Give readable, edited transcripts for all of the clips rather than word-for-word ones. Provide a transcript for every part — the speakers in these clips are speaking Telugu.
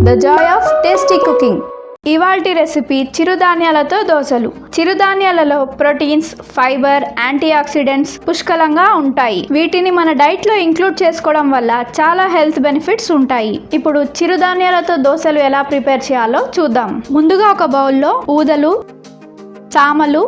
The Joy of tasty cooking. ఇవాల్టి రెసిపీ చిరుధాన్యాలతో దోశలు. చిరుధాన్యాలలో ప్రోటీన్స్, ఫైబర్, యాంటీఆక్సిడెంట్స్ పుష్కలంగా ఉంటాయి. వీటిని మన డైట్ లో ఇంక్లూడ్ చేసుకోవడం వల్ల చాలా హెల్త్ బెనిఫిట్స్ ఉంటాయి. ఇప్పుడు చిరుధాన్యాలతో దోశలు ఎలా ప్రిపేర్ చేయాలో చూద్దాం. ముందుగా ఒక బౌల్లో ఊదలు, సామలు,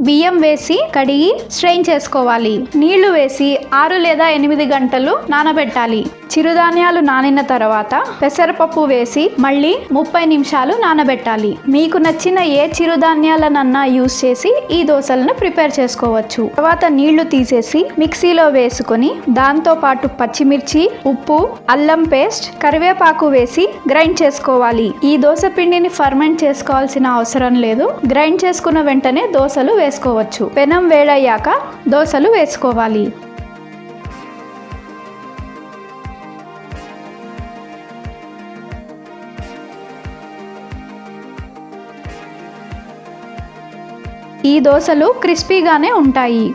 బియ్యం వేసి కడిగి స్ట్రెయిన్ చేసుకోవాలి. నీళ్లు వేసి 6 లేదా 8 గంటలు నానబెట్టాలి. చిరుధాన్యాలు నానిన తర్వాత పెసరపప్పు వేసి మళ్ళీ 30 నిమిషాలు నానబెట్టాలి. మీకు నచ్చిన ఏ చిరుధాన్యాలనన్నా యూస్ చేసి ఈ దోశలను ప్రిపేర్ చేసుకోవచ్చు. తర్వాత నీళ్లు తీసేసి మిక్సీలో వేసుకొని దాంతో పాటు పచ్చిమిర్చి, ఉప్పు, అల్లం పేస్ట్, కరివేపాకు వేసి గ్రైండ్ చేసుకోవాలి. ఈ దోశ పిండిని ఫర్మెంట్ చేసుకోవాల్సిన అవసరం లేదు. గ్రైండ్ చేసుకున్న వెంటనే దోశలు వేసుకోవచ్చు. పెనం వేడయ్యాక దోశలు వేసుకోవాలి. ఈ దోశలు క్రిస్పీగానే ఉంటాయి.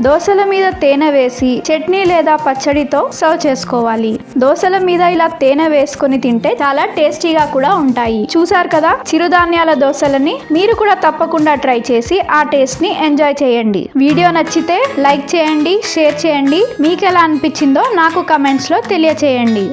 దోశల మీద తేనె వేసి చట్నీ లేదా పచ్చడితో సర్వ్ చేసుకోవాలి. దోశల మీద ఇలా తేనె వేసుకొని తింటే చాలా టేస్టీగా కూడా ఉంటాయి. చూసారు కదా చిరుధాన్యాల దోశలని. మీరు కూడా తప్పకుండా ట్రై చేసి ఆ టేస్ట్ ని ఎంజాయ్ చేయండి. వీడియో నచ్చితే లైక్ చేయండి, షేర్ చేయండి. మీకు ఎలా అనిపించిందో నాకు కమెంట్స్ లో తెలియచేయండి.